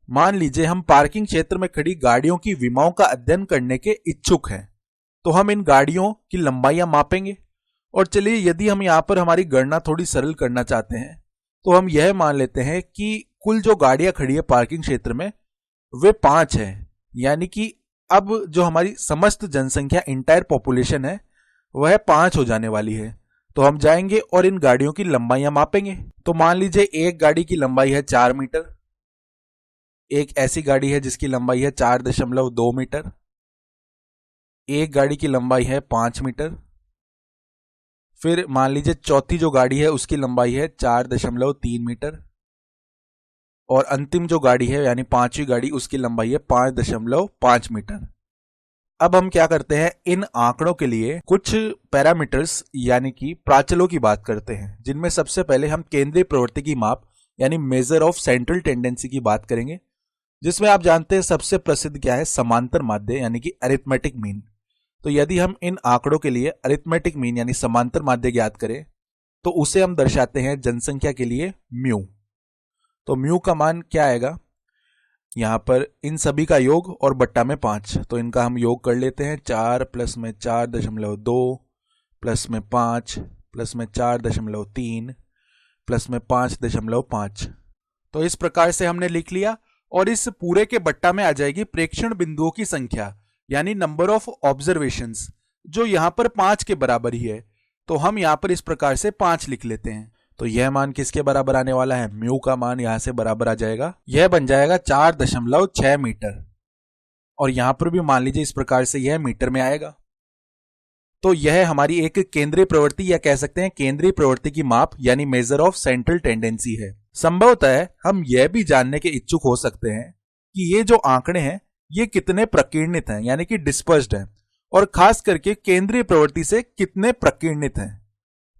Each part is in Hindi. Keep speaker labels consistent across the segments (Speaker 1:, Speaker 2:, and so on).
Speaker 1: मान लीजिए हम पार्किंग क्षेत्र में खड़ी गाड़ियों की विमाओं का अध्ययन करने के इच्छुक हैं, तो हम इन गाड़ियों की लंबाइयां मापेंगे। और चलिए, यदि हम यहाँ पर हमारी गणना थोड़ी सरल करना चाहते हैं तो हम यह मान लेते हैं कि कुल जो गाड़ियां खड़ी है पार्किंग क्षेत्र में वे 5 हैं। यानी कि अब जो हमारी समस्त जनसंख्या इंटायर पॉपुलेशन है वह 5 हो जाने वाली है। तो हम जाएंगे और इन गाड़ियों की लंबाइयां मापेंगे। तो मान लीजिए एक गाड़ी की लंबाई है 4 मीटर, एक ऐसी गाड़ी है जिसकी लंबाई है 4.2 मीटर, एक गाड़ी की लंबाई है 5 मीटर, फिर मान लीजिए चौथी जो गाड़ी है उसकी लंबाई है 4.3 मीटर, और अंतिम जो गाड़ी है यानी पांचवी गाड़ी उसकी लंबाई है 5.5 मीटर। अब हम क्या करते हैं, इन आंकड़ों के लिए कुछ पैरामीटर्स यानी कि प्राचलों की बात करते हैं, जिनमें सबसे पहले हम केंद्रीय प्रवृत्ति की माप यानी मेजर ऑफ सेंट्रल टेंडेंसी की बात करेंगे, जिसमें आप जानते हैं सबसे प्रसिद्ध क्या है, समांतर माध्य यानी कि अरिथमेटिक मीन। तो यदि हम इन आंकड़ों के लिए अरिथमेटिक मीन यानी समांतर माध्य ज्ञात करें तो उसे हम दर्शाते हैं जनसंख्या के लिए म्यू। तो म्यू का मान क्या आएगा, यहां पर इन सभी का योग और बट्टा में 5, तो इनका हम योग कर लेते हैं। 4 प्लस में 4.2 प्लस में 5 प्लस में 4.3 प्लस में 5.5। तो इस प्रकार से हमने लिख लिया, और इस पूरे के बट्टा में आ जाएगी प्रेक्षण बिंदुओं की संख्या यानी नंबर ऑफ ऑब्जर्वेशंस, जो यहां पर 5 के बराबर ही है। तो हम यहां पर इस प्रकार से 5 लिख लेते हैं। तो यह मान किसके बराबर आने वाला है, म्यू का मान यहां से बराबर आ जाएगा, यह बन जाएगा 4.6 मीटर। और यहां पर भी मान लीजिए इस प्रकार से यह मीटर में आएगा। तो यह हमारी एक केंद्रीय प्रवृत्ति या कह सकते हैं केंद्रीय प्रवृत्ति की माप यानी मेजर ऑफ सेंट्रल टेंडेंसी है। संभवतः हम यह भी जानने के इच्छुक हो सकते हैं कि ये जो आंकड़े हैं ये कितने प्रकीर्णित हैं यानी कि डिस्पर्स्ड हैं, और खास करके केंद्रीय प्रवृत्ति से कितने प्रकीर्णित हैं।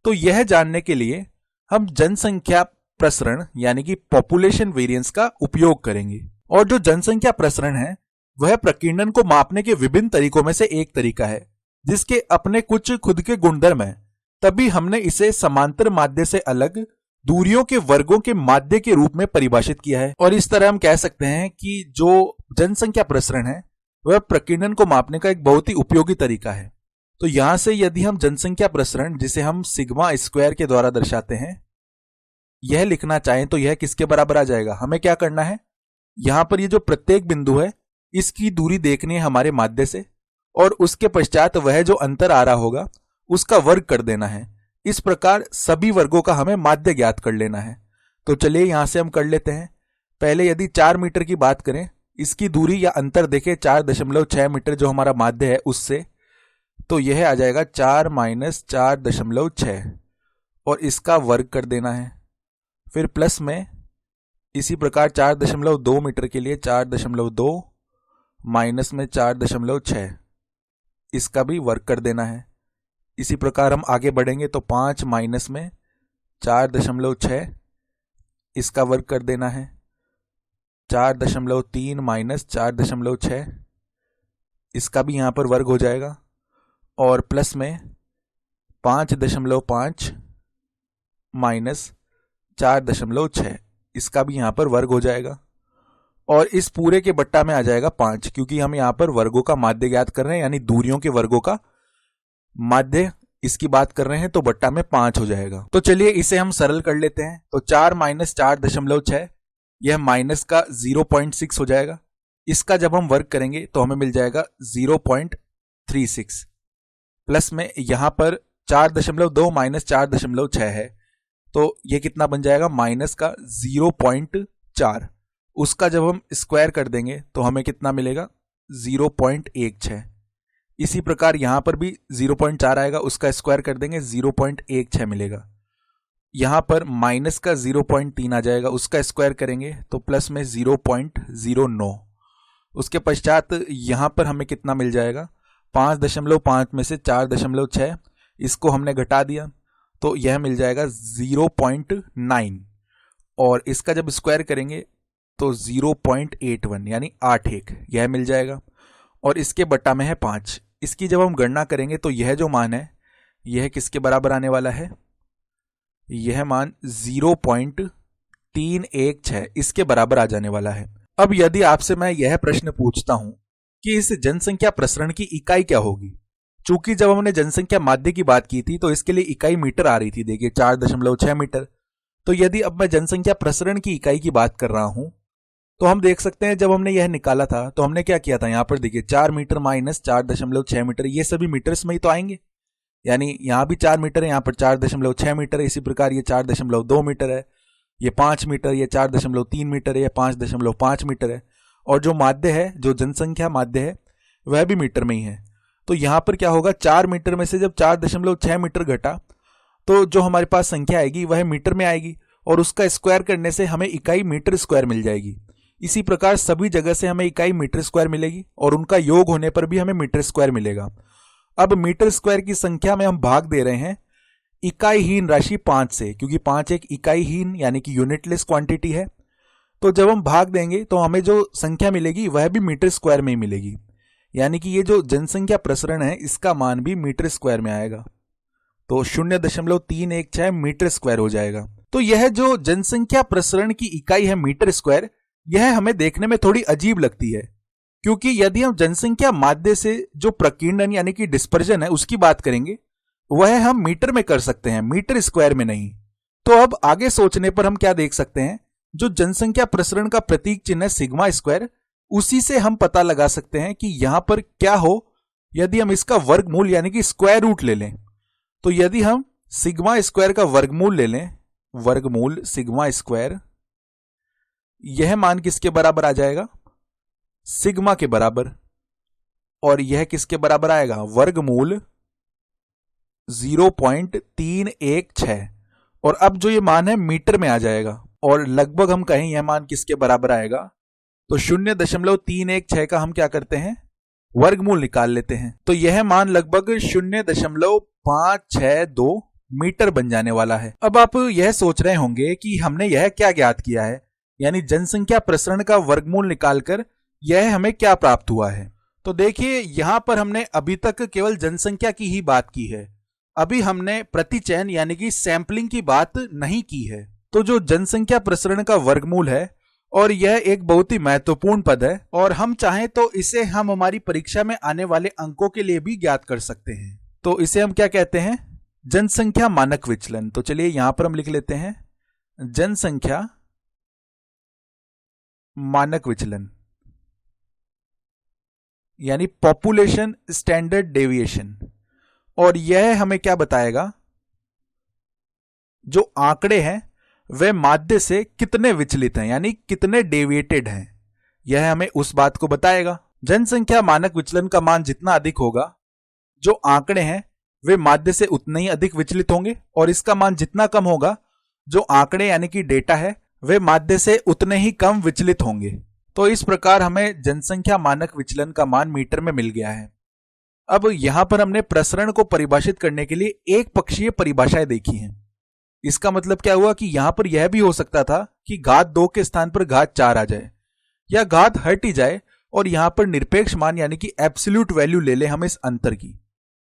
Speaker 1: तो यह जानने के लिए हम जनसंख्या प्रसरण यानी कि पॉपुलेशन वेरिएंस का उपयोग करेंगे। और जो जनसंख्या प्रसरण है वह प्रकीर्णन को मापने के विभिन्न तरीकों में से एक तरीका है, जिसके अपने कुछ खुद के गुणधर्म हैं। तभी हमने इसे समांतर माध्य से अलग दूरियों के वर्गों के माध्य के रूप में परिभाषित किया है। और इस तरह हम कह सकते हैं कि जो जनसंख्या प्रसरण है वह प्रकीर्णन को मापने का एक बहुत ही उपयोगी तरीका है। तो यहां से यदि हम जनसंख्या प्रसरण, जिसे हम सिग्मा स्क्वायर के द्वारा दर्शाते हैं, यह लिखना चाहें तो यह किसके बराबर आ जाएगा। हमें क्या करना है, यहां पर ये जो प्रत्येक बिंदु है इसकी दूरी देखनी है हमारे माध्य से, और उसके पश्चात वह जो अंतर आ रहा होगा उसका वर्ग कर देना है। इस प्रकार सभी वर्गों का हमें माध्य ज्ञात कर लेना है। तो चलिए यहां से हम कर लेते हैं। पहले यदि 4 मीटर की बात करें, इसकी दूरी या अंतर देखें 4.6 मीटर जो हमारा माध्य है उससे, तो यह आ जाएगा 4 माइनस 4.6, और इसका वर्ग कर देना है। फिर प्लस में इसी प्रकार 4.2 मीटर के लिए 4.2 माइनस में 4.6, इसका भी वर्ग कर देना है। इसी प्रकार हम आगे बढ़ेंगे तो 5 माइनस में 4.6, इसका वर्ग कर देना है। 4.3 माइनस 4.6, इसका भी यहां पर वर्ग हो जाएगा। और प्लस में 5.5 माइनस 4.6, इसका भी यहां पर वर्ग हो जाएगा। और इस पूरे के बट्टा में आ जाएगा 5, क्योंकि हम यहां पर वर्गों का माध्य ज्ञात कर रहे हैं यानी दूरियों के वर्गों का माध्य इसकी बात कर रहे हैं, तो बट्टा में 5 हो जाएगा। तो चलिए इसे हम सरल कर लेते हैं। तो 4 माइनस 4.6, यह माइनस का 0.6 हो जाएगा। इसका जब हम वर्ग करेंगे तो हमें मिल जाएगा 0.36, प्लस में यहां पर 4.2 माइनस 4.6 है, तो यह कितना बन जाएगा, माइनस का 0.4। उसका जब हम स्क्वायर कर देंगे तो हमें कितना मिलेगा, 0.16। इसी प्रकार यहां पर भी 0.4 आएगा, उसका स्क्वायर कर देंगे 0.16 मिलेगा। यहां पर माइनस का 0.3 आ जाएगा, उसका स्क्वायर करेंगे तो प्लस में 0.09। उसके पश्चात यहां पर हमें कितना मिल जाएगा, 5.5 में से 4.6 इसको हमने घटा दिया तो यह मिल जाएगा 0.9, और इसका जब स्क्वायर करेंगे तो 0.81 यानी 81 यह मिल जाएगा। और इसके बट्टा में है 5। इसकी जब हम गणना करेंगे तो यह जो मान है यह किसके बराबर आने वाला है, यह मान 0.316 इसके बराबर आ जाने वाला है। अब यदि आपसे मैं यह प्रश्न पूछता हूं कि इस जनसंख्या प्रसरण की इकाई क्या होगी, चूंकि जब हमने जनसंख्या माध्य की बात की थी तो इसके लिए इकाई मीटर आ रही थी, देखिए 4.6 मीटर। तो यदि अब मैं जनसंख्या प्रसरण की इकाई की बात कर रहा हूं तो हम देख सकते हैं जब हमने यह निकाला था तो हमने क्या किया था, यहां पर देखिए 4 मीटर माइनस 4.6 मीटर, ये सभी मीटर्स में ही तो आएंगे। यानी यहां भी 4 मीटर है, यहां पर 4.6 मीटर है, इसी प्रकार ये 4.2 मीटर है, ये 5 मीटर, ये 4.3 मीटर है, ये 5.5 मीटर है। और जो माध्य है, जो जनसंख्या माध्य है, वह भी मीटर में ही है। तो यहां पर क्या होगा, 4 मीटर में से जब 4.6 मीटर घटा तो जो हमारे पास संख्या आएगी वह मीटर में आएगी, और उसका स्क्वायर करने से हमें इकाई मीटर स्क्वायर मिल जाएगी। इसी प्रकार सभी जगह से हमें इकाई मीटर स्क्वायर मिलेगी और उनका योग होने पर भी हमें मीटर स्क्वायर मिलेगा। अब मीटर स्क्वायर की संख्या में हम भाग दे रहे हैं इकाईहीन राशि 5 से, क्योंकि 5 एक इकाईहीन यानी कि यूनिटलेस क्वांटिटी है। तो जब हम भाग देंगे तो हमें जो संख्या मिलेगी वह भी मीटर स्क्वायर में ही मिलेगी, यानी कि ये जो जनसंख्या प्रसरण है इसका मान भी मीटर स्क्वायर में आएगा। तो 0.316 मीटर स्क्वायर हो जाएगा। तो यह जो जनसंख्या प्रसरण की इकाई है मीटर स्क्वायर, यह हमें देखने में थोड़ी अजीब लगती है, क्योंकि यदि हम जनसंख्या माध्य से जो प्रकीर्णन यानी कि डिस्पर्जन है उसकी बात करेंगे वह हम मीटर में कर सकते हैं, मीटर स्क्वायर में नहीं। तो अब आगे सोचने पर हम क्या देख सकते हैं, जो जनसंख्या प्रसरण का प्रतीक चिन्ह है सिग्मा स्क्वायर, उसी से हम पता लगा सकते हैं कि यहां पर क्या हो यदि हम इसका वर्गमूल यानी कि स्क्वायर रूट ले लें। तो यदि हम सिग्मा स्क्वायर का वर्गमूल ले लें, वर्गमूल सिग्मा स्क्वायर, यह मान किसके बराबर आ जाएगा, सिग्मा के बराबर, और यह किसके बराबर आएगा, वर्गमूल 0.316। और अब जो ये मान है मीटर में आ जाएगा, और लगभग हम कहें यह मान किसके बराबर आएगा, तो 0.316 का हम क्या करते हैं, वर्गमूल निकाल लेते हैं। तो यह मान लगभग 0.562 मीटर बन जाने वाला है। अब आप यह सोच रहे होंगे कि हमने यह क्या ज्ञात किया है, यानी जनसंख्या प्रसरण का वर्गमूल निकालकर यह हमें क्या प्राप्त हुआ है। तो देखिए यहां पर हमने अभी तक केवल जनसंख्या की ही बात की है, अभी हमने प्रतिचयन यानी कि सैंपलिंग की बात नहीं की है। तो जो जनसंख्या प्रसरण का वर्गमूल है, और यह एक बहुत ही महत्वपूर्ण पद है, और हम चाहें तो इसे हम हमारी परीक्षा में आने वाले अंकों के लिए भी ज्ञात कर सकते हैं। तो इसे हम क्या कहते हैं, जनसंख्या मानक विचलन। तो चलिए यहां पर हम लिख लेते हैं जनसंख्या मानक विचलन, यानी पॉपुलेशन स्टैंडर्ड डेविएशन। और यह हमें क्या बताएगा, जो आंकड़े हैं वे माध्य से कितने विचलित हैं, यानी कितने डेविएटेड हैं, यह हमें उस बात को बताएगा। जनसंख्या मानक विचलन का मान जितना अधिक होगा, जो आंकड़े हैं वे माध्य से उतने ही अधिक विचलित होंगे, और इसका मान जितना कम होगा, जो आंकड़े यानी कि डेटा है वे माध्य से उतने ही कम विचलित होंगे। तो इस प्रकार हमें जनसंख्या मानक विचलन का मान मीटर में मिल गया है। अब यहां पर हमने प्रसरण को परिभाषित करने के लिए एक पक्षीय परिभाषाएं देखी हैं। इसका मतलब क्या हुआ कि यहां पर यह भी हो सकता था कि घात 2 के स्थान पर घात 4 आ जाए, या घात हट ही जाए और यहां पर निरपेक्ष मान यानी कि एब्सोल्यूट वैल्यू ले ले हम इस अंतर की।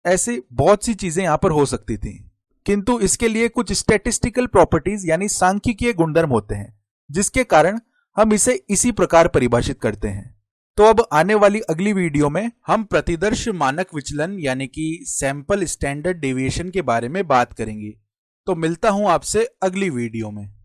Speaker 1: ऐसे बहुत सी चीजें यहां पर हो सकती थी, किंतु इसके लिए कुछ स्टैटिस्टिकल प्रॉपर्टीज यानी सांख्यिकीय गुणधर्म होते हैं, जिसके कारण हम इसे इसी प्रकार परिभाषित करते हैं। तो अब आने वाली अगली वीडियो में हम प्रतिदर्श मानक विचलन यानी कि सैंपल स्टैंडर्ड डेविएशन के बारे में बात करेंगे। तो मिलता हूं आपसे अगली वीडियो में।